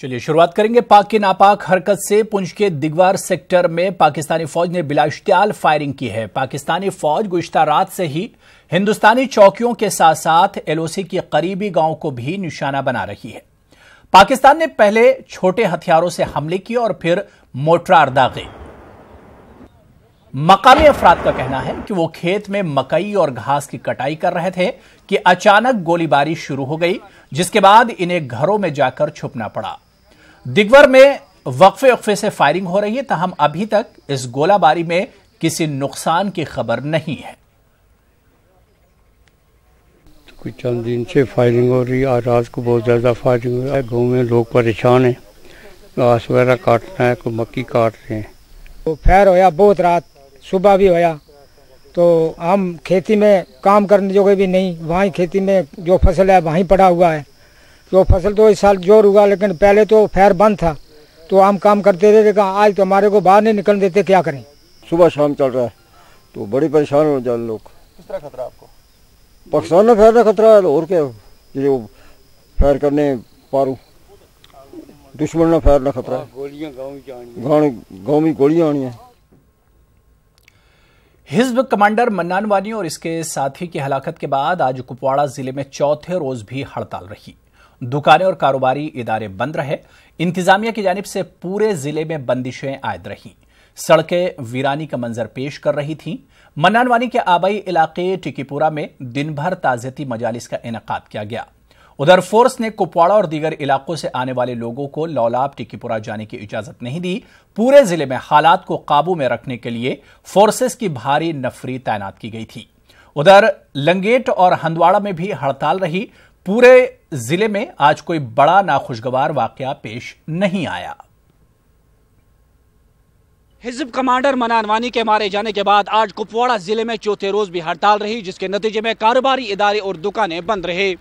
चलिए शुरुआत करेंगे पाक की नापाक हरकत से। पुंछ के दिगवार सेक्टर में पाकिस्तानी फौज ने बिलाइश्तियाल फायरिंग की है। पाकिस्तानी फौज गुज़िश्ता रात से ही हिंदुस्तानी चौकियों के साथ साथ एलओसी के करीबी गांव को भी निशाना बना रही है। पाकिस्तान ने पहले छोटे हथियारों से हमले किए और फिर मोर्टार दागे। मकामी अफराद का कहना है कि वो खेत में मकई और घास की कटाई कर रहे थे कि अचानक गोलीबारी शुरू हो गई, जिसके बाद इन्हें घरों में जाकर छुपना पड़ा। दिगवर में वक्फे से फायरिंग हो रही है, ताहम अभी तक इस गोलाबारी में किसी नुकसान की खबर नहीं है। कुछ चंद दिन से फायरिंग हो रही है। आज रात को बहुत ज्यादा फायरिंग हो रहा है। गाँव में लोग परेशान हैं, घास वगैरह काटना है, कोई मक्की काट रहे हैं। तो फैर होया बहुत रात, सुबह भी होया, तो हम खेती में काम करने जोगे भी नहीं। वहीं खेती में जो फसल है वहीं पड़ा हुआ है। जो फसल तो इस साल जोर हुआ, लेकिन पहले तो फैर बंद था तो हम काम करते थे, लेकिन आज तो हमारे को बाहर नहीं निकलने देते। क्या करें, सुबह शाम चल रहा है तो बड़ी परेशान हो जाए लोग। किस तरह खतरा आपको? पाकिस्तान में फैर खतरा है और क्या, ये फैर करने पारू दुश्मन ने फैर ना खतरा है। गाँव में गोलियां आनी है। हिजब कमांडर मन्नान वानी और इसके साथी की हलाकत के बाद आज कुपवाड़ा जिले में चौथे रोज भी हड़ताल रही। दुकानें और कारोबारी इदारे बंद रहे। इंतजामिया की जानिब से पूरे जिले में बंदिशें आयद रहीं। सड़कें वीरानी का मंजर पेश कर रही थीं। मन्नान वानी के आबाई इलाके टिकीपुरा में दिन भर ताज़ियती मजालिस का इनेकाद किया गया। उधर फोर्स ने कुपवाड़ा और दीगर इलाकों से आने वाले लोगों को लौलाब टिकीपुरा जाने की इजाजत नहीं दी। पूरे जिले में हालात को काबू में रखने के लिए फोर्सेस की भारी नफरी तैनात की गई थी। उधर लंगेट और हंदवाड़ा में भी हड़ताल रही। पूरे जिले में आज कोई बड़ा नाखुशगवार वाकया पेश नहीं आया। हिजब कमांडर मन्नान वानी के मारे जाने के बाद आज कुपवाड़ा जिले में चौथे रोज भी हड़ताल रही, जिसके नतीजे में कारोबारी इदारे और दुकानें बंद रहे।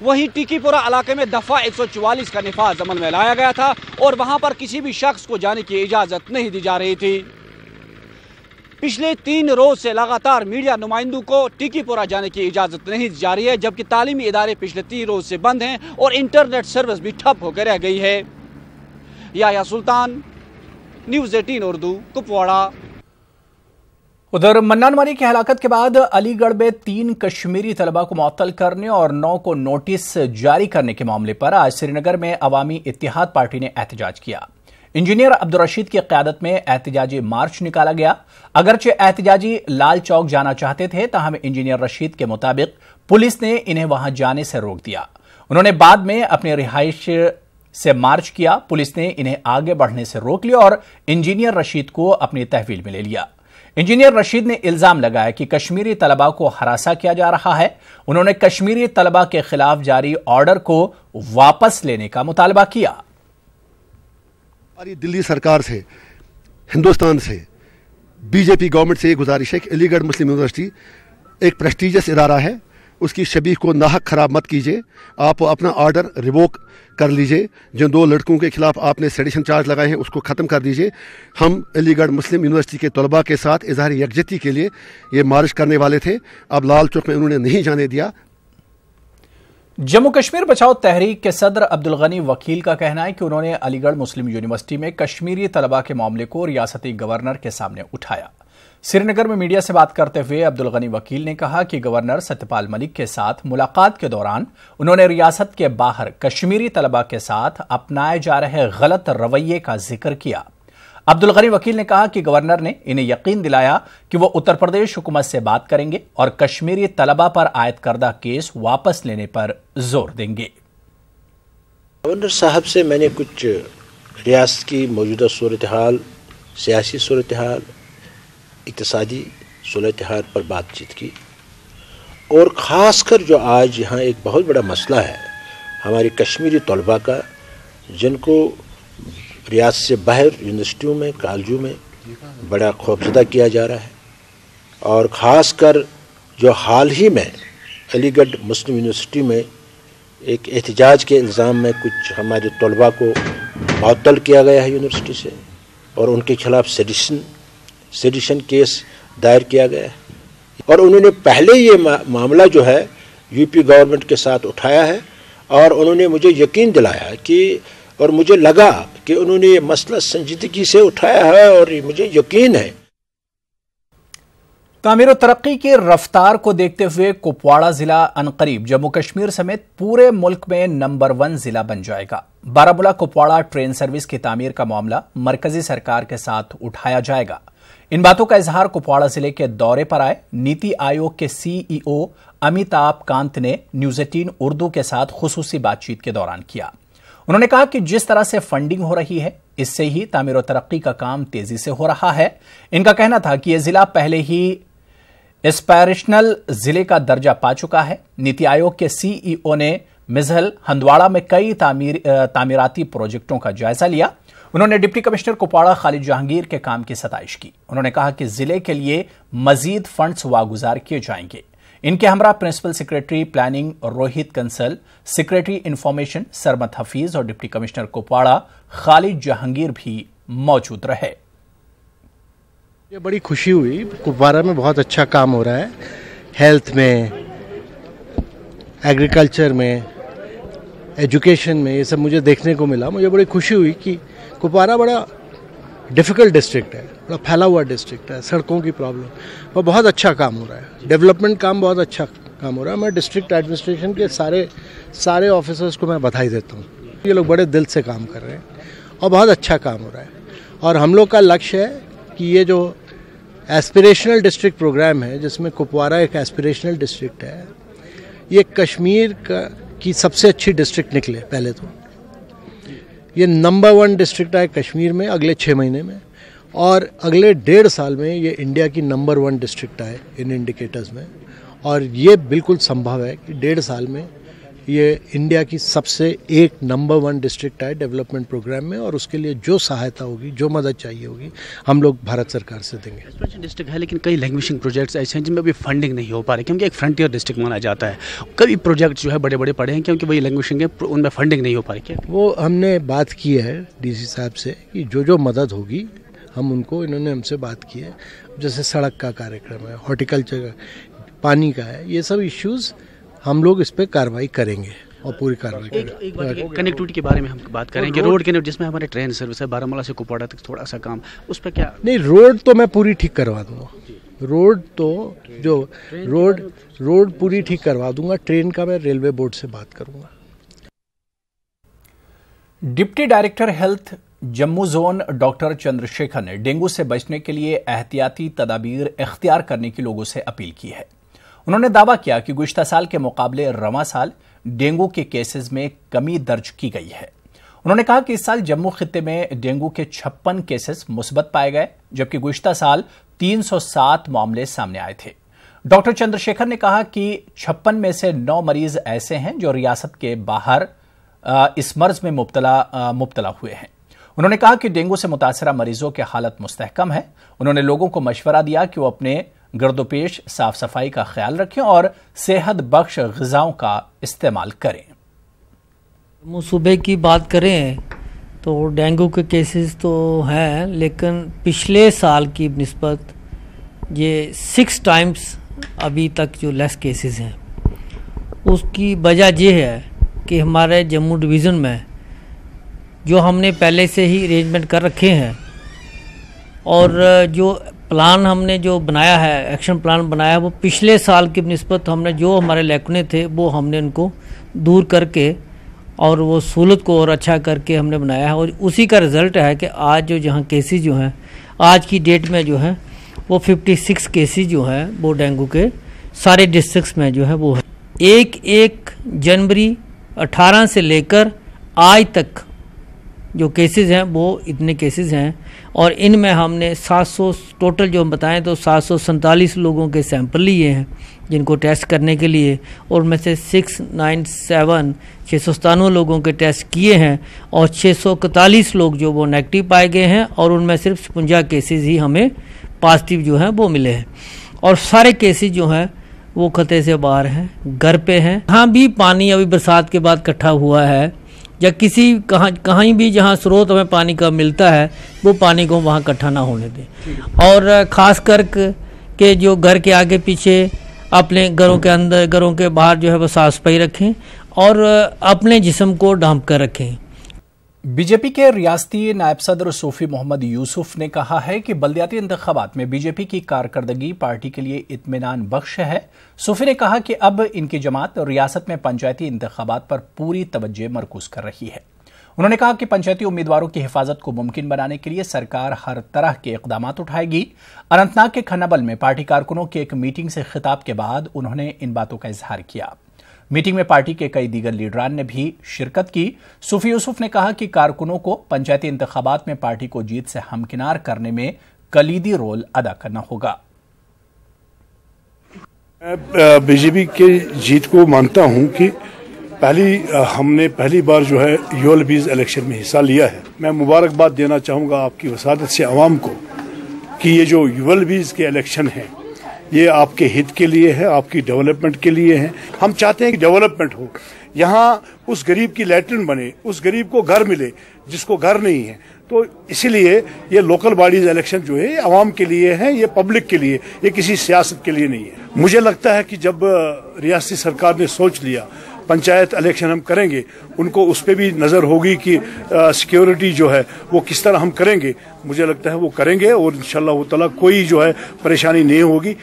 वहीं टिकीपुरा इलाके में दफा 144 का निफाज अमल में लाया गया था और वहां पर किसी भी शख्स को जाने की इजाजत नहीं दी जा रही थी। पिछले 3 रोज से लगातार मीडिया नुमाइंदों को टिकीपुरा जाने की इजाजत नहीं दी जा रही है, जबकि तालीमी इदारे पिछले 3 रोज से बंद हैं और इंटरनेट सर्विस भी ठप होकर रह गई है। याया सुल्तान, न्यूज़ 18 उर्दू, कुपवाड़ा। उधर मन्नान वानी की हलाकत के बाद अलीगढ़ में 3 कश्मीरी तलबा को मुअत्तल करने और 9 को नोटिस जारी करने के मामले पर आज श्रीनगर में अवामी इत्तेहाद पार्टी ने एहतजाज किया। इंजीनियर अब्दुल रशीद की क़यादत में एहतजाजी मार्च निकाला गया। अगरचे एहतजाजी लाल चौक जाना चाहते थे, ताहम इंजीनियर रशीद के मुताबिक पुलिस ने इन्हें वहां जाने से रोक दिया। उन्होंने बाद में अपनी रिहाइश से मार्च किया। पुलिस ने इन्हें आगे बढ़ने से रोक लिया और इंजीनियर रशीद को अपनी तहवील में ले लिया। इंजीनियर रशीद ने इल्जाम लगाया कि कश्मीरी तलबा को हरासा किया जा रहा है। उन्होंने कश्मीरी तलबा के खिलाफ जारी ऑर्डर को वापस लेने का मुतालबा किया। हमारी दिल्ली सरकार से, हिंदुस्तान से, बीजेपी गवर्नमेंट से ये गुजारिश है कि अलीगढ़ मुस्लिम यूनिवर्सिटी एक प्रेस्टिजियस इदारा है, उसकी शबीह को नाहक खराब मत कीजिए। आप अपना ऑर्डर रिवोक कर लीजिए। जिन 2 लड़कों के खिलाफ आपने सेडिशन चार्ज लगाए हैं उसको ख़त्म कर दीजिए। हम अलीगढ़ मुस्लिम यूनिवर्सिटी के तलबा के साथ इजहार यकजहती के लिए ये मार्च करने वाले थे। अब लाल चौक में उन्होंने नहीं जाने दिया। जम्मू कश्मीर बचाओ तहरीक के सदर अब्दुल गनी वकील का कहना है कि उन्होंने अलीगढ़ मुस्लिम यूनिवर्सिटी में कश्मीरी तलबा के मामले को रियासती गवर्नर के सामने उठाया। श्रीनगर में मीडिया से बात करते हुए अब्दुल गनी वकील ने कहा कि गवर्नर सत्यपाल मलिक के साथ मुलाकात के दौरान उन्होंने रियासत के बाहर कश्मीरी तलबा के साथ अपनाए जा रहे गलत रवैये का जिक्र किया। अब्दुल गनी वकील ने कहा कि गवर्नर ने इन्हें यकीन दिलाया कि वो उत्तर प्रदेश हुकूमत से बात करेंगे और कश्मीरी तलबा पर आयद करदा केस वापस लेने पर जोर देंगे। गवर्नर साहब से मैंने कुछ रियासत की मौजूदा सूरत हाल, सियासी सूरत हाल, इक़्तिसादी सूरत हाल पर बातचीत की और ख़ासकर जो आज यहाँ एक बहुत बड़ा मसला है हमारी कश्मीरी तलबा का, जिनको रियासत से बाहर यूनिवर्सिटियों में, कॉलेजों में बड़ा खौफजदा किया जा रहा है। और ख़ासकर जो हाल ही में अलीगढ़ मुस्लिम यूनिवर्सिटी में एक एहतजाज के इल्ज़ाम में कुछ हमारे तलबा को मुअत्तल किया गया है यूनिवर्सिटी से और उनके खिलाफ सेडिशन केस दायर किया गया है और उन्होंने पहले ये मामला जो है यूपी गवर्नमेंट के साथ उठाया है और उन्होंने मुझे यकीन दिलाया कि, और मुझे लगा कि उन्होंने ये मसला संजीदगी से उठाया है और मुझे यकीन है। तामीर और तरक्की की रफ्तार को देखते हुए कुपवाड़ा जिला अनकरीब जम्मू कश्मीर समेत पूरे मुल्क में नंबर 1 जिला बन जाएगा। बारामूला कुपवाड़ा ट्रेन सर्विस की तामीर का मामला मरकजी सरकार के साथ उठाया जाएगा। इन बातों का इजहार कुपवाड़ा जिले के दौरे पर आए नीति आयोग के सीईओ अमिताभ कांत ने न्यूज 18 उर्दू के साथ खुसूसी बातचीत के दौरान किया। उन्होंने कहा कि जिस तरह से फंडिंग हो रही है, इससे ही तामीर और तरक्की का काम तेजी से हो रहा है। इनका कहना था कि यह जिला पहले ही एस्पायरेशनल जिले का दर्जा पा चुका है। नीति आयोग के सीईओ ने मिजहल हंदवाड़ा में कई तामीराती प्रोजेक्टों का जायजा लिया। उन्होंने डिप्टी कमिश्नर कुपवाड़ा खालिद जहांगीर के काम की सताइश की। उन्होंने कहा कि जिले के लिए मजीद फंड्स वागुजार किए जाएंगे। इनके हमरा principal secretary planning Rohit Kansal, secretary information Sarmat Hafeez और डिप्टी कमिश्नर कुपवाड़ा खालिद जहांगीर भी मौजूद रहे। ये बड़ी खुशी हुई, कुपवाड़ा में बहुत अच्छा काम हो रहा है, हेल्थ में, एग्रीकल्चर में, एजुकेशन में, ये सब मुझे देखने को मिला। मुझे बड़ी खुशी हुई कि कुपवाड़ा बड़ा डिफ़िकल्ट डिस्ट्रिक्ट है, बड़ा फैला हुआ डिस्ट्रिक्ट है, सड़कों की प्रॉब्लम, और बहुत अच्छा काम हो रहा है, डेवलपमेंट काम बहुत अच्छा काम हो रहा है। मैं डिस्ट्रिक्ट एडमिनिस्ट्रेशन के सारे ऑफिसर्स को मैं बधाई देता हूँ। ये लोग बड़े दिल से काम कर रहे हैं और बहुत अच्छा काम हो रहा है। और हम लोग का लक्ष्य है कि ये जो एस्पिरेशनल डिस्ट्रिक्ट प्रोग्राम है, जिसमें कुपवाड़ा एक एस्पिरेशनल डिस्ट्रिक्ट है, ये कश्मीर की सबसे अच्छी डिस्ट्रिक्ट निकले। पहले तो ये नंबर 1 डिस्ट्रिक्ट है कश्मीर में अगले 6 महीने में, और अगले 1.5 साल में ये इंडिया की नंबर 1 डिस्ट्रिक्ट है इन इंडिकेटर्स में। और ये बिल्कुल संभव है कि 1.5 साल में ये इंडिया की सबसे एक नंबर 1 डिस्ट्रिक्ट है डेवलपमेंट प्रोग्राम में। और उसके लिए जो सहायता होगी, जो मदद चाहिए होगी, हम लोग भारत सरकार से देंगे। डिस्ट्रिक्ट है लेकिन कई लैंग्वेजिंग प्रोजेक्ट्स ऐसे हैं जिनमें अभी फंडिंग नहीं हो पा रही, क्योंकि एक फ्रंटियर डिस्ट्रिक्ट माना जाता है। कई प्रोजेक्ट जो है बड़े बड़े पड़े हैं क्योंकि वही लैंग्वेजिंग है, उनमें फंडिंग नहीं हो पा रही। क्या वो हमने बात की है डीसी साहब से कि जो जो मदद होगी हम उनको, इन्होंने हमसे बात की है। जैसे सड़क का कार्यक्रम है, हॉर्टिकल्चर का, पानी का है, ये सब इश्यूज़ हम लोग इस पर कार्रवाई करेंगे और पूरी कार्रवाई करेंगे। कनेक्टिविटी के बारे में हम बात करेंगे, रोड कनेक्ट जिसमें हमारे ट्रेन सर्विस है बारामूला से कुपवाड़ा तक, थोड़ा सा काम उस पर क्या? नहीं, रोड तो मैं पूरी ठीक करवा दूंगा। रोड तो जो रोड पूरी ठीक करवा दूंगा। ट्रेन का मैं रेलवे बोर्ड से बात करूंगा। Deputy director health Jammu zone doctor Chandrashekhar ने डेंगू से बचने के लिए एहतियाती तदाबीर इख्तियार करने की लोगों से अपील की है। उन्होंने दावा किया कि गुज़िश्ता साल के मुकाबले रवां साल डेंगू के केसेस में कमी दर्ज की गई है। उन्होंने कहा कि इस साल जम्मू खित्ते में डेंगू के 56 केसेस मुस्बत पाए गए, जबकि गुज़िश्ता साल 307 मामले सामने आए थे। डॉक्टर चंद्रशेखर ने कहा कि 56 में से 9 मरीज ऐसे हैं जो रियासत के बाहर इस मर्ज में मुब्तला हुए हैं। उन्होंने कहा कि डेंगू से मुतासरा मरीजों की हालत मुस्तहकम है। उन्होंने लोगों को मशवरा दिया कि वो अपने गर्दोपेश, साफ सफाई का ख्याल रखें और सेहत बख्श ग़िज़ाओं का इस्तेमाल करें। सूबे की बात करें तो डेंगू के केसेस तो हैं, लेकिन पिछले साल की निस्बत ये 6 टाइम्स अभी तक जो लेस केसेस हैं। उसकी वजह ये है कि हमारे जम्मू डिवीज़न में जो हमने पहले से ही अरेंजमेंट कर रखे हैं और जो प्लान हमने जो बनाया है, एक्शन प्लान बनाया है, वो पिछले साल की निस्बत हमने जो हमारे लैकुने थे वो हमने उनको दूर करके और वो सहूलत को और अच्छा करके हमने बनाया है। और उसी का रिज़ल्ट है कि आज जो जहाँ केसेस जो हैं आज की डेट में जो है वो 56 केसेस जो हैं वो डेंगू के सारे डिस्ट्रिक्ट्स में जो है वो है। 1 जनवरी 18 से लेकर आज तक जो केसेस हैं वो इतने केसेस हैं। और इनमें हमने 700 टोटल जो हम बताएं तो 747 लोगों के सैंपल लिए हैं जिनको टेस्ट करने के लिए, और उनमें से 697 लोगों के टेस्ट किए हैं और 641 लोग जो वो नेगेटिव पाए गए हैं और उनमें सिर्फ 56 केसेस ही हमें पॉजिटिव जो हैं वो मिले हैं। और सारे केसेस जो हैं वो खतरे से बाहर हैं, घर पे हैं। हाँ भी पानी अभी बरसात के बाद इकट्ठा हुआ है या किसी कहीं भी जहाँ स्रोत हमें पानी का मिलता है वो पानी को वहाँ इकट्ठा ना होने दें। और ख़ास कर के जो घर के आगे पीछे अपने घरों के अंदर, घरों के बाहर जो है वो साफ़ सफाई रखें और अपने जिस्म को ढांप कर रखें। बीजेपी के रियासती नायब सदर सूफी मोहम्मद यूसुफ ने कहा है कि बल्दियाती इंतखाबात में बीजेपी की कारकर्दगी पार्टी के लिए इत्मीनान बख्श है। सूफी ने कहा कि अब इनकी जमात रियासत में पंचायती इंतखाबात पर पूरी तवज्जो मरकूज कर रही है। उन्होंने कहा कि पंचायती उम्मीदवारों की हिफाजत को मुमकिन बनाने के लिए सरकार हर तरह के इकदाम उठाएगी। अनंतनाग के खन्नाबल में पार्टी कारकुनों की एक मीटिंग से खिताब के बाद उन्होंने इन बातों का इजहार किया। मीटिंग में पार्टी के कई दीगर लीडरान ने भी शिरकत की। सूफी यूसुफ ने कहा कि कारकुनों को पंचायती इंतखाबात में पार्टी को जीत से हमकिनार करने में कलीदी रोल अदा करना होगा। बीजेपी के जीत को मानता हूं कि हमने पहली बार जो है यूएलबीज इलेक्शन में हिस्सा लिया है। मैं मुबारकबाद देना चाहूंगा आपकी वसादत से अवाम को कि ये जो यूएलबीज के इलेक्शन हैं ये आपके हित के लिए है, आपकी डेवलपमेंट के लिए है। हम चाहते हैं कि डेवलपमेंट हो, यहाँ उस गरीब की लैट्रिन बने, उस गरीब को घर मिले जिसको घर नहीं है। तो इसीलिए ये लोकल बॉडीज इलेक्शन जो है ये अवाम के लिए है, ये पब्लिक के लिए, ये किसी सियासत के लिए नहीं है। मुझे लगता है कि जब रियासती सरकार ने सोच लिया पंचायत इलेक्शन हम करेंगे, उनको उस पर भी नजर होगी कि सिक्योरिटी जो है वो किस तरह हम करेंगे। मुझे लगता है वो करेंगे और इंशाअल्लाह ताला कोई जो है परेशानी नहीं होगी।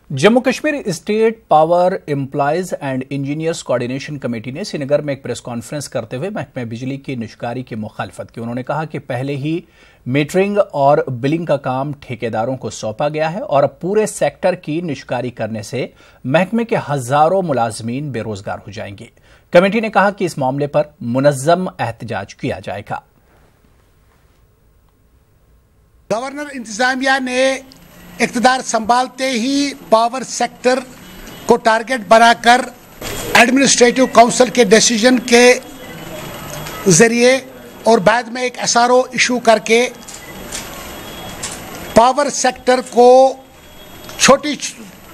Jammu Kashmir state power employees and engineers coordination committee ने श्रीनगर में एक प्रेस कॉन्फ्रेंस करते हुए महकमे बिजली की निष्कारी की मुखालफत की। उन्होंने कहा कि पहले ही मीटरिंग और बिलिंग का काम ठेकेदारों को सौंपा गया है और अब पूरे सेक्टर की निष्कारी करने से महकमे के हजारों मुलाजमीन बेरोजगार हो जाएंगे। कमेटी ने कहा कि इस मामले पर मुनज्जम एहतजाज किया जाएगा। गवर्नर इंतजामिया ने इक़्तिदार संभालते ही पावर सेक्टर को टारगेट बनाकर एडमिनिस्ट्रेटिव काउंसिल के डिसीजन के जरिए और बाद में एक एसआरओ इशू करके पावर सेक्टर को छोटी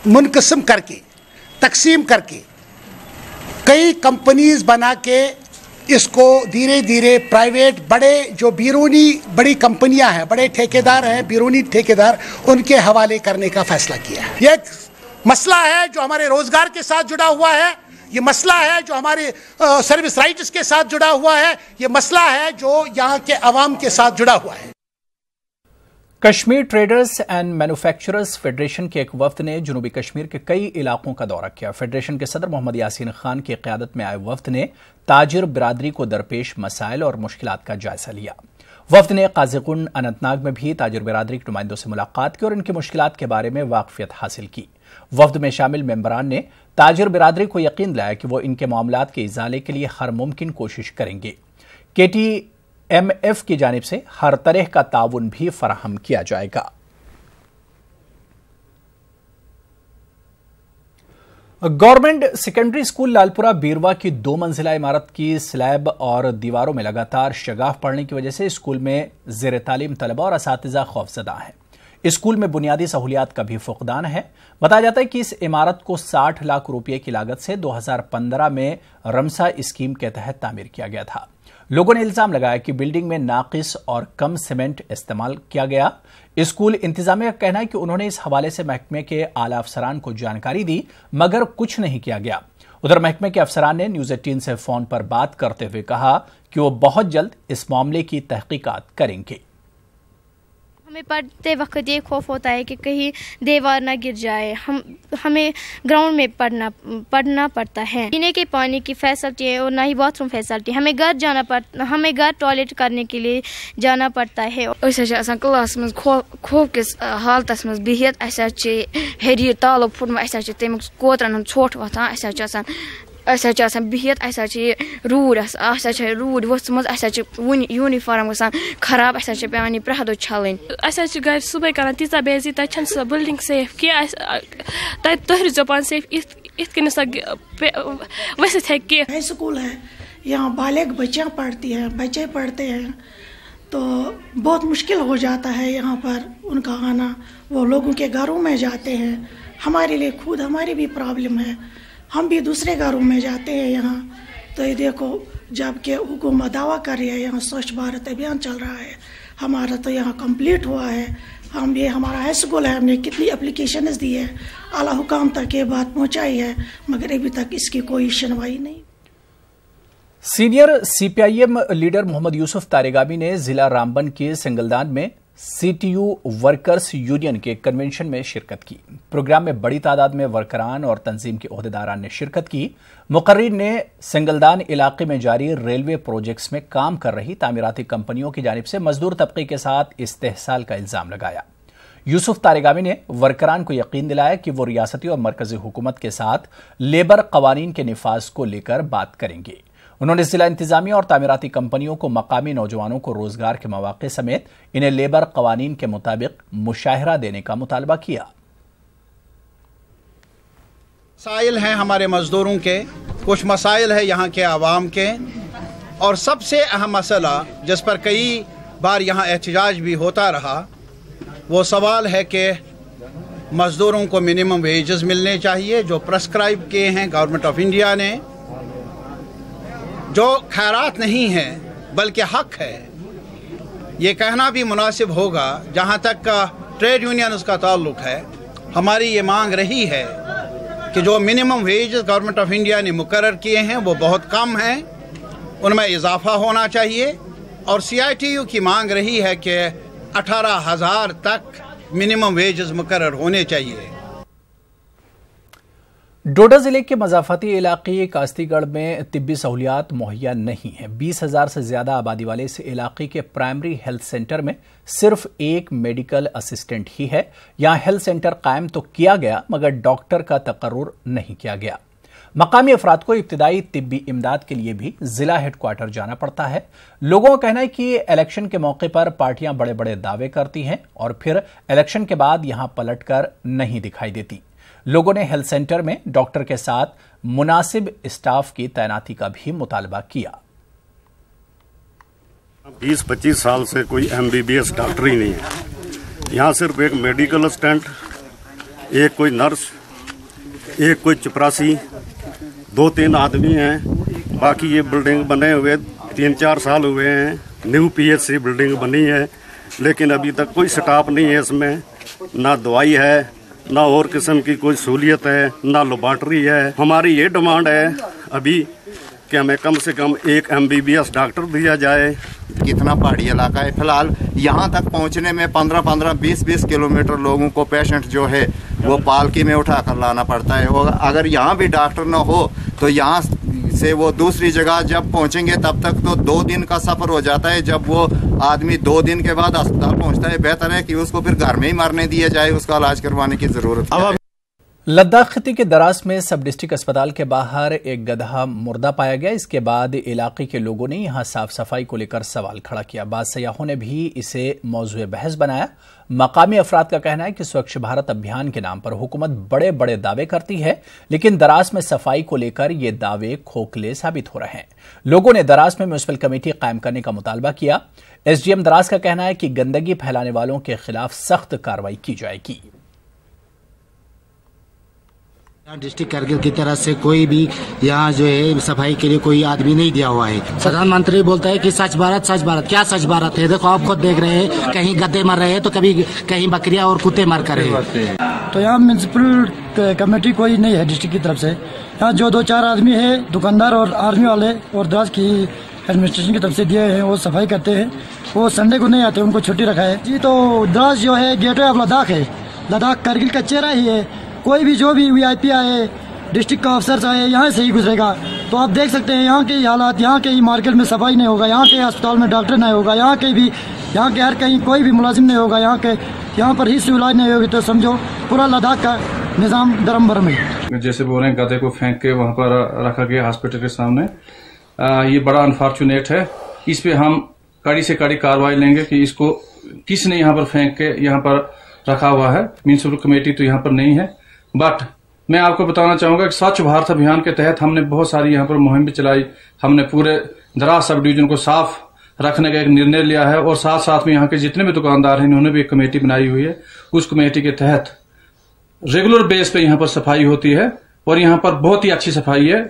मुनक़सिम करके तकसीम करके कई कंपनीज बना के इसको धीरे धीरे प्राइवेट बड़े जो बैरूनी बड़ी कंपनियां हैं, बड़े ठेकेदार हैं, बैरूनी ठेकेदार, उनके हवाले करने का फैसला किया है। ये एक मसला है जो हमारे रोजगार के साथ जुड़ा हुआ है, ये मसला है जो हमारे सर्विस राइट्स के साथ जुड़ा हुआ है, ये मसला है जो यहाँ के अवाम के साथ जुड़ा हुआ है। Kashmir traders and manufacturers federation के एक वफ्द ने जनूबी कश्मीर के कई इलाकों का दौरा किया। फेडरेशन के सदर मोहम्मद यासीन खान की क़यादत में आए वफ्द ने ताजिर बिरादरी को दरपेश मसाइल और मुश्किलात का जायजा लिया। वफ्द ने काज़ीगुंड अनंतनाग में भी ताजिर बिरादरी के नुमाइंदों से मुलाकात की और इनकी मुश्किलात के बारे में वाकफियत हासिल की। वफ्द में शामिल मेंबरान ने ताजिर बिरादरी को यकीन दिलाया कि वो इनके मामलात के इजाले के लिए हर मुमकिन कोशिश करेंगे। KTMF की जानिब से हर तरह का ताउन भी फराहम किया जाएगा। गवर्नमेंट सेकेंडरी स्कूल लालपुरा बीरवा की 2 मंजिला इमारत की स्लैब और दीवारों में लगातार शगाफ पड़ने की वजह से स्कूल में ज़ेर तालीम तलबा और असातिज़ा खौफजदा हैं। स्कूल में बुनियादी सहूलियात का भी फुकदान है। बताया जाता है कि इस इमारत को 60 लाख रुपये की लागत से 2015 में रमसा स्कीम के तहत तामीर किया गया था। लोगों ने इल्जाम लगाया कि बिल्डिंग में नाकिस और कम सीमेंट इस्तेमाल किया गया। स्कूल इंतजामिया का कहना है कि उन्होंने इस हवाले से महकमे के आला अफसरान को जानकारी दी, मगर कुछ नहीं किया गया। उधर महकमे के अफसरान ने न्यूज़ 18 से फोन पर बात करते हुए कहा कि वो बहुत जल्द इस मामले की तहकीकात करेंगे। हमें पढ़ते वक्त ये खौफ होता है कि कहीं दीवार ना गिर जाए। हमें ग्राउंड में पढ़ना पड़ता है। पीने के पानी की फैसिलिटी है और ना ही बाथरूम फैसिलिटी। हमें घर टॉयलेट करने के लिए जाना पड़ता है। क्लास में खौफ किस हालत में बिहित हेरी तालो फुटम तमिक कोतरन छोट वथान बिहित रूड वोचम यूनिफॉर्म गसान खराब पे प्रह दो छलन घर सुबह कर तीजा बेजी तक सो बिल्डिंग सेफ क्या तुहर जबान सेफ इत वसित है कि हाई स्कूल है, यहाँ बालिग बच्चियाँ पढ़ती हैं, बच्चे पढ़ते हैं, तो बहुत मुश्किल हो जाता है यहाँ पर उनका आना। वो लोगों के घरों में जाते हैं। हमारे लिए खुद हमारी भी प्रॉब्लम है, हम भी दूसरे घरों में जाते हैं यहाँ। तो ये देखो, जबकि हुकूमत दावा कर रही है यहाँ स्वच्छ भारत अभियान चल रहा है, हमारा तो यहाँ कंप्लीट हुआ है, हम ये हमारा हाई स्कूल है, हमने कितनी एप्लीकेशंस दी है, आला हुकाम तक ये बात पहुंचाई है, मगर अभी तक इसकी कोई सुनवाई नहीं। Senior CPIM leader Mohammad Yusuf Tarigami ने जिला रामबन के सिंगलदान में सीटीयू वर्कर्स यूनियन के कन्वेंशन में शिरकत की। प्रोग्राम में बड़ी तादाद में वर्करान और तंजीम के ओहदेदारान ने शिरकत की। मुकर्रिर ने सिंगलदान इलाके में जारी रेलवे प्रोजेक्ट्स में काम कर रही तामीराती कंपनियों की जानिब से मजदूर तबके के साथ इस्तेहसाल का इल्जाम लगाया। यूसुफ तारेगामी ने वर्करान को यकीन दिलाया कि वो रियासती और मरकजी हुकूमत के साथ लेबर कवानीन के निफाज को लेकर बात करेंगे। उन्होंने जिला इंतजामिया और तामीराती कंपनियों को मकामी नौजवानों को रोजगार के मौके समेत इन्हें लेबर कवानीन के मुताबिक मुशाहिरा देने का मुतालबा किया। मसाइल हैं हमारे मजदूरों के, कुछ मसाइल है यहाँ के आवाम के, और सबसे अहम मसला जिस पर कई बार यहाँ एहतजाज भी होता रहा, वो सवाल है कि मजदूरों को मिनिमम वेजेस मिलने चाहिए जो प्रेस्क्राइब किए हैं गवर्नमेंट ऑफ इंडिया ने, जो खैरात नहीं है बल्कि हक है। ये कहना भी मुनासिब होगा। जहाँ तक का ट्रेड यूनियन उसका ताल्लुक है, हमारी ये मांग रही है कि जो minimum wages government of India ने मुकर्रर किए हैं वो बहुत कम हैं, उनमें इजाफा होना चाहिए। और CITU की मांग रही है कि 18,000 तक मिनिमम वेजेस मुकर्रर होने चाहिए। डोडा जिले के मजाफती इलाके कास्तीगढ़ में तिब्बी सहूलियात मुहैया नहीं है। 20,000 से ज्यादा आबादी वाले इस इलाके के प्राइमरी हेल्थ सेंटर में सिर्फ एक मेडिकल असिस्टेंट ही है। यहां हेल्थ सेंटर कायम तो किया गया मगर डॉक्टर का तकर्रुर नहीं किया गया। मकामी अफराद को इब्तिदाई तिब्बी इमदाद के लिए भी जिला हेडक्वार्टर जाना पड़ता है। लोगों का कहना है कि इलेक्शन के मौके पर पार्टियां बड़े बड़े दावे करती हैं और फिर इलेक्शन के बाद यहां पलटकर नहीं दिखाई देती। लोगों ने हेल्थ सेंटर में डॉक्टर के साथ मुनासिब स्टाफ की तैनाती का भी मुतालबा किया। 20-25 साल से कोई MBBS डॉक्टर ही नहीं है। यहाँ सिर्फ एक मेडिकल असिस्टेंट, एक कोई नर्स, एक कोई चपरासी, 2-3 आदमी हैं। बाकी ये बिल्डिंग बने हुए 3-4 साल हुए हैं। न्यू PHC बिल्डिंग बनी है लेकिन अभी तक कोई स्टाफ नहीं है इसमें। ना दवाई है, ना और किस्म की कोई सहूलियत है, ना लेबॉर्ट्री है। हमारी ये डिमांड है अभी कि हमें कम से कम एक MBBS डॉक्टर दिया जाए। कितना पहाड़ी इलाका है, फिलहाल यहाँ तक पहुँचने में 15-15, 20-20 किलोमीटर लोगों को पेशेंट जो है वो पालकी में उठा कर लाना पड़ता है। और अगर यहाँ भी डॉक्टर न हो तो यहाँ से वो दूसरी जगह जब पहुँचेंगे तब तक तो 2 दिन का सफ़र हो जाता है। जब वो आदमी 2 दिन के बाद अस्पताल पहुँचता है, बेहतर है कि उसको फिर घर में ही मरने दिया जाए, उसका इलाज करवाने की ज़रूरत है। लद्दाख खिते के दरास में सब डिस्ट्रिक्ट अस्पताल के बाहर एक गधा मुर्दा पाया गया। इसके बाद इलाके के लोगों ने यहां साफ सफाई को लेकर सवाल खड़ा किया। बाद सयाहों ने भी इसे मौजूए बहस बनाया। मकामी अफराद का कहना है कि स्वच्छ भारत अभियान के नाम पर हुकूमत बड़े बड़े दावे करती है, लेकिन दरास में सफाई को लेकर ये दावे खोखले साबित हो रहे हैं। लोगों ने दरास में म्युनिसिपल कमेटी कायम करने का मुतालबा किया। SDM दरास का कहना है कि गंदगी फैलाने वालों के खिलाफ सख्त कार्रवाई की जाएगी। डिस्ट्रिक्ट कारगिल की तरफ से कोई भी यहाँ जो है सफाई के लिए कोई आदमी नहीं दिया हुआ है। प्रधानमंत्री बोलता है कि स्वच्छ भारत, स्वच्छ भारत। क्या स्वच्छ भारत है? देखो आप खुद देख रहे हैं, कहीं गद्दे मर रहे हैं तो कभी कहीं बकरियां और कुत्ते मर कर रहे हैं। तो यहाँ म्यूनिसिपल कमेटी कोई नहीं है डिस्ट्रिक्ट की तरफ से। यहाँ जो 2-4 आदमी है, दुकानदार और आर्मी वाले और द्रास की एडमिनिस्ट्रेशन की तरफ से दिए हैं, वो सफाई करते हैं। वो संडे को नहीं आते, उनको छुट्टी रखा है जी। तो द्रास जो है गेटवे ऑफ लद्दाख है, लद्दाख कारगिल का चेहरा ही है। कोई भी जो भी VIP आए, डिस्ट्रिक्ट का अफसर आए, यहाँ से ही गुजरेगा। तो आप देख सकते हैं यहाँ के हालात, यहाँ के ही मार्केट में सफाई नहीं होगा, यहाँ के अस्पताल में डॉक्टर नहीं होगा, यहाँ के हर कहीं कोई भी मुलाजिम नहीं होगा, यहाँ पर ही इलाज नहीं होगी, तो समझो पूरा लद्दाख का निज़ाम दरम भरम है। जैसे बोल रहे हैं गधे को फेंक के वहाँ पर रखा गया हॉस्पिटल के सामने, ये बड़ा अनफॉर्चुनेट है। इस पे हम कड़ी से कड़ी कार्रवाई लेंगे कि इसको किसने यहाँ पर फेंक के यहाँ पर रखा हुआ है। म्युनिसिपल कमेटी तो यहाँ पर नहीं है। बट मैं आपको बताना चाहूंगा कि स्वच्छ भारत अभियान के तहत हमने बहुत सारी यहाँ पर मुहिम भी चलाई। हमने पूरे दरास सब डिवीजन को साफ रखने का एक निर्णय लिया है और साथ साथ में यहाँ के जितने भी दुकानदार हैं उन्होंने भी एक कमेटी बनाई हुई है। उस कमेटी के तहत रेगुलर बेस पे यहाँ पर सफाई होती है और यहाँ पर बहुत ही अच्छी सफाई है।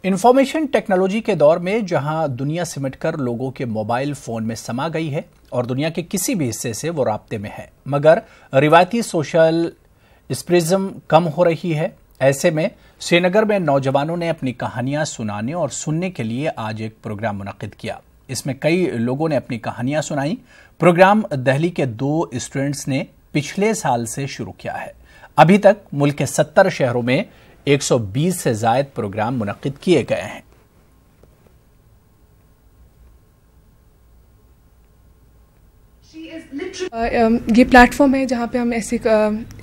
इंफॉर्मेशन टेक्नोलॉजी के दौर में जहां दुनिया सिमटकर लोगों के मोबाइल फोन में समा गई है और दुनिया के किसी भी हिस्से से वो राब्ते में है, मगर रिवायती सोशल स्प्रिज्म कम हो रही है। ऐसे में श्रीनगर में नौजवानों ने अपनी कहानियां सुनाने और सुनने के लिए आज एक प्रोग्राम मुनक्किद किया। इसमें कई लोगों ने अपनी कहानियां सुनाई। प्रोग्राम दिल्ली के 2 स्टूडेंट्स ने पिछले साल से शुरू किया है। अभी तक मुल्क के 70 शहरों में 120 से ज्यादा प्रोग्राम मुनक्किद किए गए हैं। ये प्लेटफॉर्म है जहाँ पे हम ऐसे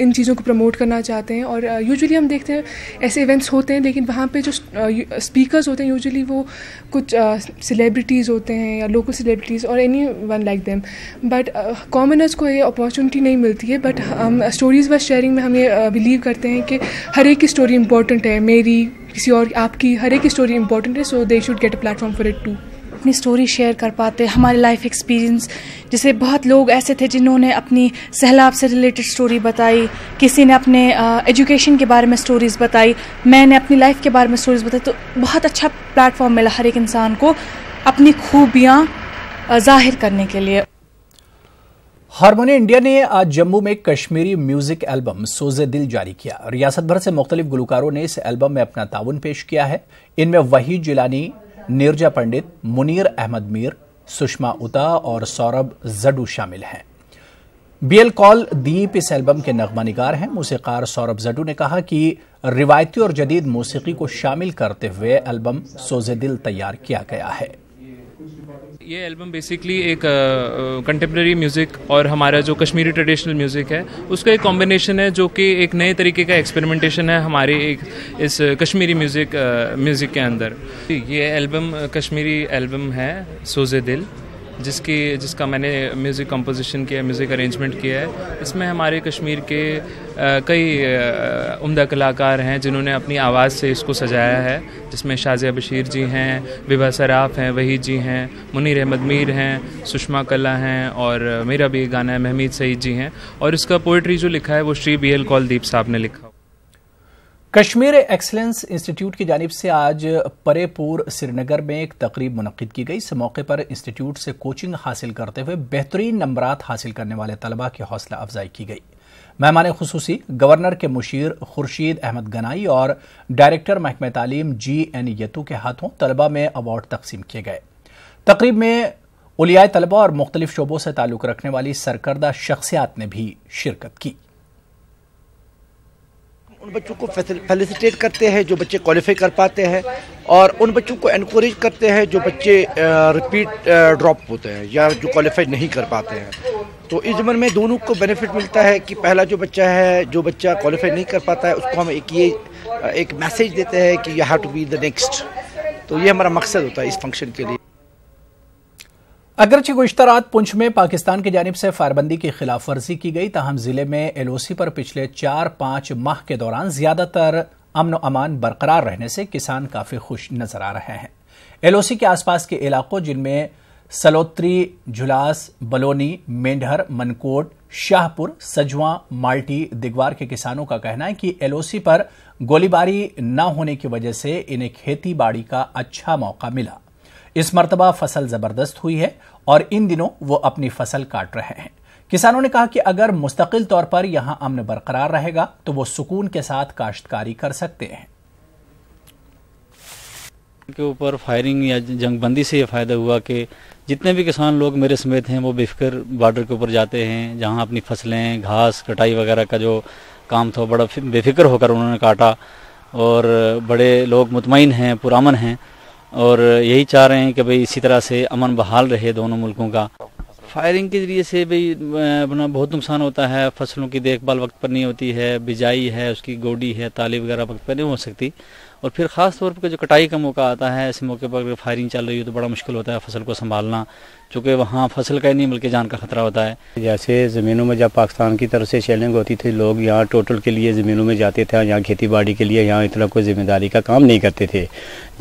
इन चीज़ों को प्रमोट करना चाहते हैं और यूजुअली हम देखते हैं ऐसे इवेंट्स होते हैं, लेकिन वहाँ पे जो स्पीकर्स होते हैं यूजुअली वो कुछ सेलिब्रिटीज़ होते हैं या लोकल सेलिब्रिटीज़ और any one like them, but commoners को ये अपॉर्चुनिटी नहीं मिलती है। बट हम स्टोरीज़ व शेयरिंग में हम ये बिलीव करते हैं कि हर एक की स्टोरी इंपॉर्टेंट है, मेरी, किसी और, आपकी, हर एक की स्टोरी इंपॉर्टेंट है। So they should get a platform for it too. अपनी स्टोरी शेयर कर पाते, हमारे लाइफ एक्सपीरियंस, जैसे बहुत लोग ऐसे थे जिन्होंने अपनी सैलाब से रिलेटेड स्टोरी बताई, किसी ने अपने एजुकेशन के बारे में स्टोरीज़ बताई, मैंने अपनी लाइफ के बारे में स्टोरीज़ बताई। तो बहुत अच्छा प्लेटफॉर्म मिला हर एक इंसान को अपनी खूबियाँ जाहिर करने के लिए। हारमोनी इंडिया ने आज जम्मू में कश्मीरी म्यूजिक एल्बम सोज़े दिल जारी किया। रियासत भर से मुख्तलिफ गुलकारों ने इस एल्बम में अपना ताउन पेश किया है। इनमें वहीद जिलानी, नीरजा पंडित, मुनीर अहमद मीर, सुषमा उता और सौरभ जडू शामिल हैं। बीएल कॉल दीप इस एल्बम के नगमानिगार हैं। मौसीकार सौरभ जडू ने कहा कि रिवायती और जदीद मौसीकी को शामिल करते हुए एल्बम सोज़े दिल तैयार किया गया है। ये एल्बम बेसिकली एक कंटेम्प्रेरी म्यूज़िक और हमारा जो कश्मीरी ट्रेडिशनल म्यूज़िक है उसका एक कॉम्बिनेशन है, जो कि एक नए तरीके का एक्सपेरिमेंटेशन है हमारे एक इस कश्मीरी म्यूज़िक के अंदर। ये एल्बम कश्मीरी एल्बम है सोज़े दिल, जिसका मैंने म्यूज़िक कंपोजिशन किया, म्यूज़िक अरेंजमेंट किया है। इसमें हमारे कश्मीर के कई उम्दा कलाकार हैं जिन्होंने अपनी आवाज़ से इसको सजाया है, जिसमें शाज़िया बशीर जी हैं, विभा सराफ हैं, वहीद जी हैं, मुनीर अहमद मीर हैं, सुषमा कला हैं और मेरा भी गाना है, महमीद सईद जी हैं। और इसका पोइट्री जो लिखा है वो श्री बीएल कॉल दीप साहब ने लिखा। कश्मीर एक्सीलेंस इंस्टीट्यूट की जानिब से आज परेपुर श्रीनगर में एक तकरीब मुनक्किद की गई। इस मौके पर इंस्टीट्यूट से कोचिंग हासिल करते हुए बेहतरीन नंबरात हासिल करने वाले तलबा की हौसला अफजाई की गई। मेहमान खुसूसी गवर्नर के मुशीर खुर्शीद अहमद गनाई और डायरेक्टर महकमे तालीम GN यतू के हाथों तलबा में अवार्ड तकसीम किए गए। तकरीब में उलियाए तलबा और मुख्तलिफ शोबों से ताल्लुक रखने वाली सरकर्दा शख्सियात ने भी शिरकत की। उन बच्चों को फैसिलिटेट करते हैं जो बच्चे क्वालिफाई कर पाते हैं, और उन बच्चों को एनकरेज करते हैं जो बच्चे रिपीट ड्रॉप होते हैं या जो क्वालिफाई नहीं कर पाते हैं। तो इस ज़मन में दोनों को बेनिफिट मिलता है कि पहला जो बच्चा क्वालिफाई नहीं कर पाता है उसको हम एक मैसेज देते हैं कि you have to be the next. तो ये हमारा मकसद होता है इस फंक्शन के लिए। अगरचे गुज़िश्ता रात पुंछ में पाकिस्तान की जानिब से फायरबंदी की खिलाफ वर्जी की गई, ताहम जिले में LOC पर पिछले 4-5 माह के दौरान ज्यादातर अमन और अमान बरकरार रहने से किसान काफी खुश नजर आ रहे हैं। LOC के आसपास के इलाकों जिनमें सलोत्री, झुलास, बलोनी, मेंढर, मनकोट, शाहपुर, सजवा, माल्टी, दिगवार के किसानों का कहना है कि LOC पर गोलीबारी न होने की वजह से इन्हें खेती बाड़ी का अच्छा मौका मिला। इस मर्तबा फसल जबरदस्त हुई है और इन दिनों वो अपनी फसल काट रहे हैं। किसानों ने कहा कि अगर मुस्तकिल तौर पर यहां अमन बरकरार रहेगा तो वो सुकून के साथ काश्तकारी कर सकते हैं। के ऊपर फायरिंग या जंगबंदी से ये फ़ायदा हुआ कि जितने भी किसान लोग मेरे समेत हैं वो बेफिक्र बॉर्डर के ऊपर जाते हैं, जहां अपनी फसलें, घास कटाई वगैरह का जो काम था बड़ा बेफिक्र होकर उन्होंने काटा और बड़े लोग मुतमईन हैं, पुरामन हैं और यही चाह रहे हैं कि भाई इसी तरह से अमन बहाल रहे दोनों मुल्कों का। फायरिंग के ज़रिए से भाई अपना बहुत नुकसान होता है, फसलों की देखभाल वक्त पर नहीं होती है, बिजाई है, उसकी गोडी है, ताली वगैरह वक्त पर नहीं हो सकती, और फिर ख़ास तौर पर जो कटाई का मौका आता है ऐसे मौके पर अगर फायरिंग चल रही हो तो बड़ा मुश्किल होता है फसल को संभालना, चूँकि वहाँ फसल का ही नहीं बल्कि जान का खतरा होता है। जैसे ज़मीनों में जब पाकिस्तान की तरफ से शेलिंग होती थी, लोग यहाँ टोटल के लिए ज़मीनों में जाते थे, यहाँ खेती बाड़ी के लिए यहाँ इतना कोई ज़िम्मेदारी का काम नहीं करते थे।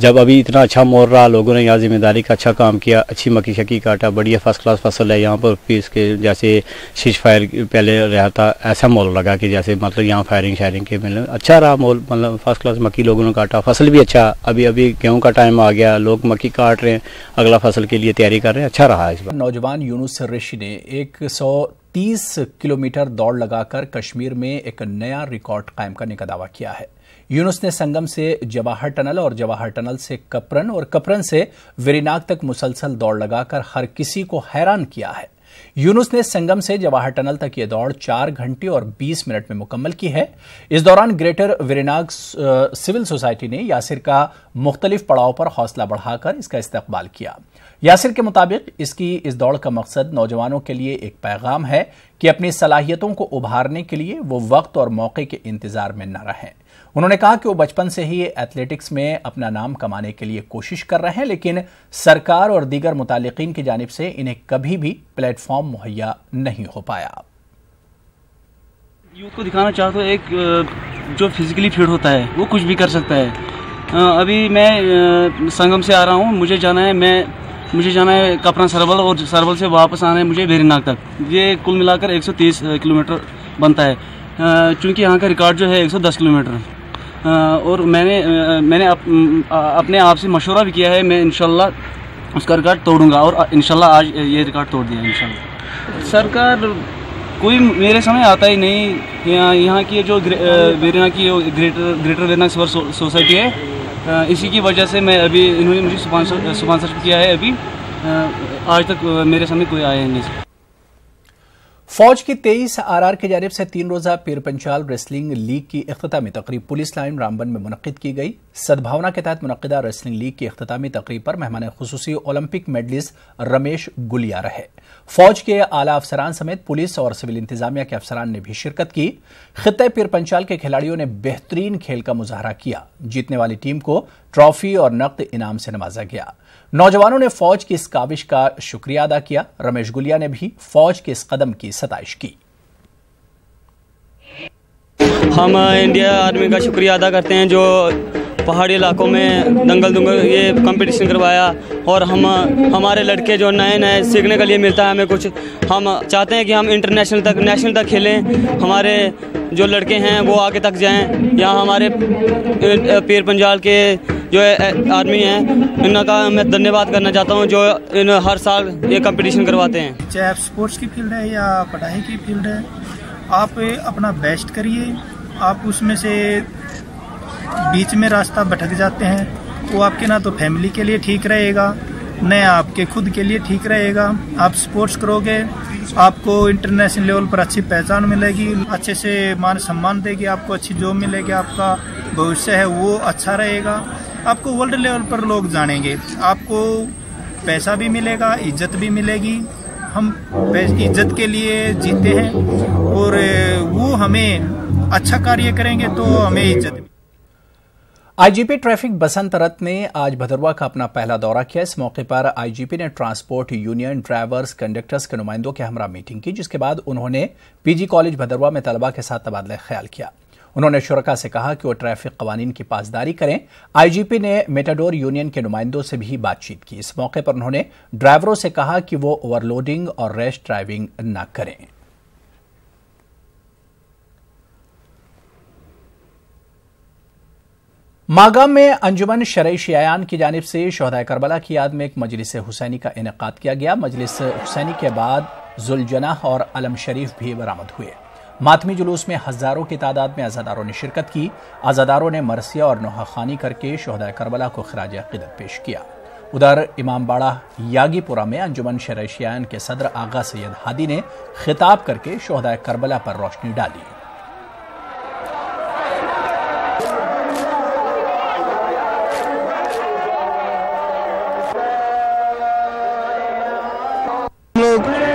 जब अभी इतना अच्छा मोड़ रहा, लोगों ने यहाँ ज़िम्मेदारी का अच्छा काम किया, अच्छी मक्की शक्की काटा, बढ़िया फर्स्ट क्लास फसल है यहाँ पर। फिर इसके जैसे शीश फायर पहले रहा था, ऐसा मोल लगा कि जैसे मतलब यहाँ फायरिंग शायरिंग के मतलब अच्छा रहा मोल, मतलब फर्स्ट क्लास मक्की लोगों ने काटी। काटा, फसल भी अच्छा, अभी गेहूं का टाइम आ गया, लोग मक्की काट रहे हैं, अगला फसल के लिए तैयारी कर रहे हैं, अच्छा रहा इस बार। नौजवान यूनुस ऋषि ने 130 किलोमीटर दौड़ लगाकर कश्मीर में एक नया रिकॉर्ड कायम करने का दावा किया है। यूनुस ने संगम से जवाहर टनल और जवाहर टनल से कपरन और कपरन से वेरीनाग तक मुसलसल दौड़ लगाकर हर किसी को हैरान किया है। यूनुस ने संगम से जवाहर टनल तक ये दौड़ 4 घंटे और 20 मिनट में मुकम्मल की है। इस दौरान ग्रेटर वेरीनाग सिविल सोसाइटी ने यासिर का मुख्तलिफ पड़ाव पर हौसला बढ़ाकर इसका इस्तकबाल किया। यासिर के मुताबिक इस दौड़ का मकसद नौजवानों के लिए एक पैगाम है कि अपनी सलाहियतों को उभारने के लिए वो वक्त और मौके के इंतजार में न रहें। उन्होंने कहा कि वो बचपन से ही एथलेटिक्स में अपना नाम कमाने के लिए कोशिश कर रहे हैं, लेकिन सरकार और दीगर मुतालिकीन की जानिब से इन्हें कभी भी प्लेटफॉर्म मुहैया नहीं हो पाया। यूथ को दिखाना चाहता हूँ एक जो फिजिकली फिट होता है वो कुछ भी कर सकता है। अभी मैं संगम से आ रहा हूँ, मुझे जाना है कपरन सरवल और सरवल से वापस आना है मुझे वेरीनाग तक। ये कुल मिलाकर 130 किलोमीटर बनता है, चूँकि यहाँ का रिकॉर्ड जो है 110 किलोमीटर। और मैंने अपने आप से मशवरा भी किया है, मैं इंशाल्लाह उसका रिकॉर्ड तोड़ूंगा और इंशाल्लाह आज ये रिकॉर्ड तोड़ दिया इंशाल्लाह। सरकार कोई मेरे समय आता ही नहीं। यहाँ की जो वेरीनाग की ग्रेटर वेरीनाग सिविल सोसाइटी है, इसी की वजह से मैं अभी इन्होंने मुझे स्पॉन्सर किया है। अभी आज तक मेरे सामने कोई आया नहीं। फौज की 23 आरआर की जानिब से 3 रोजा पीर पंचाल रेसलिंग लीग की इख्तितामी तकरीब पुलिस लाइन रामबन में मुनक्किद की गई। सद्भावना के तहत मुनक्किदा रेसलिंग लीग की इख्तितामी तकरीब पर मेहमान खुसूसी ओलंपिक मेडलिस्ट रमेश गुलिया रहे। फौज के आला अफसरान समेत पुलिस और सिविल इंतजामिया के अफसरान ने भी शिरकत की। खित्ते पीर पंचाल के खिलाड़ियों ने बेहतरीन खेल का मुजाहरा किया। जीतने वाली टीम को ट्रॉफी और नकद इनाम से नवाजा गया। नौजवानों ने फौज की इस काविश का शुक्रिया अदा किया। रमेश गुलिया ने भी फौज के इस कदम की सताइश की। हम इंडिया आर्मी का शुक्रिया अदा करते हैं जो पहाड़ी इलाकों में दंगल ये कंपटीशन करवाया, और हमारे लड़के जो नए सीखने के लिए मिलता है हमें कुछ। हम चाहते हैं कि हम इंटरनेशनल तक नेशनल तक खेलें, हमारे जो लड़के हैं वो आगे तक जाएं। यहाँ हमारे पीर पंजाल के जो आर्मी हैं इनका मैं धन्यवाद करना चाहता हूँ जो इन हर साल ये कंपटीशन करवाते हैं। चाहे आप स्पोर्ट्स की फील्ड है या पढ़ाई की फील्ड है, आप अपना बेस्ट करिए। आप उसमें से बीच में रास्ता भटक जाते हैं, वो आपके ना तो फैमिली के लिए ठीक रहेगा, न आपके खुद के लिए ठीक रहेगा। आप स्पोर्ट्स करोगे, आपको इंटरनेशनल लेवल पर अच्छी पहचान मिलेगी, अच्छे से मान सम्मान देगी, आपको अच्छी जॉब मिलेगी, आपका भविष्य है वो अच्छा रहेगा, आपको वर्ल्ड लेवल पर लोग जानेंगे, आपको पैसा भी मिलेगा, इज्जत भी मिलेगी। हम इज्जत के लिए जीते हैं और वो हमें अच्छा कार्य करेंगे तो हमें इज्जत। आईजीपी ट्रैफिक बसंत रथ ने आज भदरवा का अपना पहला दौरा किया। इस मौके पर आईजीपी ने ट्रांसपोर्ट यूनियन ड्राइवर्स कंडक्टर्स के नुमाइंदों के हमरा मीटिंग की, जिसके बाद उन्होंने पीजी कॉलेज भदरवा में तलबा के साथ तबादला ख्याल किया। उन्होंने शुरका से कहा कि वो ट्रैफिक कवानीन की पासदारी करें। आईजीपी ने मेटाडोर यूनियन के नुमाइंदों से भी बातचीत की। इस मौके पर उन्होंने ड्राइवरों से कहा कि वो ओवरलोडिंग और रैश ड्राइविंग न करें। मागाम में अंजुमन शरई शियायान की जानिब से शोहदाए करबला की याद में एक मजलिस हुसैनी का इनेकाद किया गया। मजलिस हुसैनी के बाद जुलजनाह और अलम शरीफ भी बरामद हुए। मातमी जुलूस में हजारों की तादाद में अज़ादारों ने शिरकत की। अज़ादारों ने मरसिया और नोहाखानी करके शोहदाए करबला को खिराज अक़ीदत पेश किया। उधर इमामबाड़ा यागीपुरा में अंजुमन शरई शियायान के सदर आगा सैयद हादी ने खिताब करके शोहदाए करबला पर रोशनी डाली।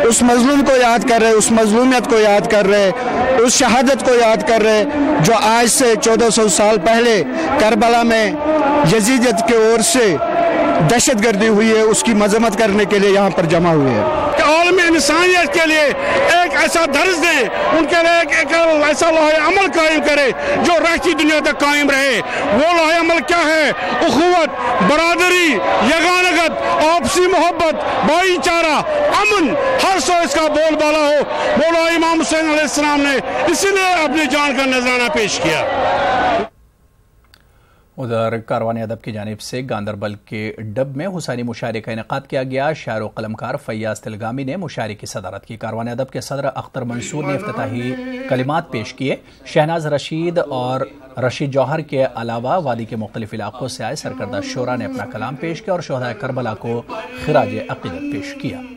उस मजलूम को याद कर रहे, उस मजलूमियत को याद कर रहे, उस शहादत को याद कर रहे जो आज से 1400 साल पहले करबला में यजीदियत की ओर से दहशतगर्दी हुई है, उसकी मजम्मत करने के लिए यहाँ पर जमा हुए हैं। आलमी इंसानियत के लिए एक ऐसा दर्ज दे, उनके लिए एक ऐसा लोहे अमल कायम करे जो रहती दुनिया तक कायम रहे। वो लोहे अमल क्या है? उखुवत, बरादरी, यगानगत, आपसी मोहब्बत, भाईचारा, अमन, हर सो इसका बोलबाला हो। बोलो इमाम हुसैन अलैहिस्सलाम ने इसीलिए अपनी जान का नजराना पेश किया। उधर कारवान अदब की जानिब से गांदरबल के डब में हुसैनी मुशायरे का इनेकाद किया गया। शायर व कलमकार फैयाज तिलगामी ने मुशायरे की सदारत की। कारवान अदब के सदर अख्तर मंसूर ने इफ्तिताही कलिमात पेश किए। शहनाज रशीद और रशीद जौहर के अलावा वादी के मुख्तलिफ इलाकों से आए सरकर्दा शोरा ने अपना कलाम पेश किया और शोहदाए करबला को खिराज अकीदत पेश किया।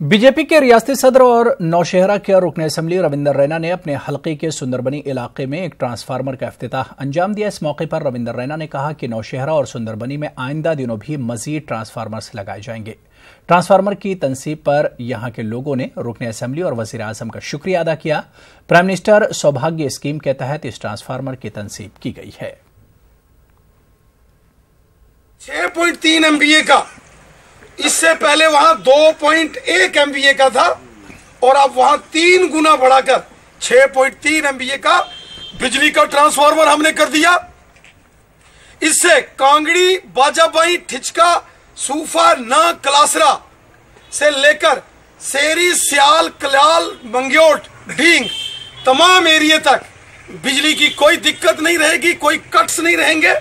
बीजेपी के रियासती सदर और नौशहरा के रुकन असम्बली रविंदर रैना ने अपने हलके के सुंदरबनी इलाके में एक ट्रांसफार्मर का इफ्तिताह अंजाम दिया। इस मौके पर रविंदर रैना ने कहा कि नौशहरा और सुंदरबनी में आइंदा दिनों भी मजीद ट्रांसफार्मर्स लगाए जाएंगे। ट्रांसफार्मर की तनसीब पर यहां के लोगों ने रुकन असम्बली और वजीर आजम का शुक्रिया अदा किया। प्राइम मिनिस्टर सौभाग्य स्कीम के तहत इस ट्रांसफार्मर की तनसीब की गई है। 6.3 MVA का, इससे पहले वहां 2.1 MVA का था और अब वहां 3 गुना बढ़ाकर 6.3 MVA का बिजली का ट्रांसफार्मर हमने कर दिया। इससे कांगड़ी, बाजाबाई, ठिचका, सूफा, ना, कलासरा से लेकर सेरी, सियाल, कलाल, मंग्योट, ढींग तमाम एरिया तक बिजली की कोई दिक्कत नहीं रहेगी, कोई कट्स नहीं रहेंगे।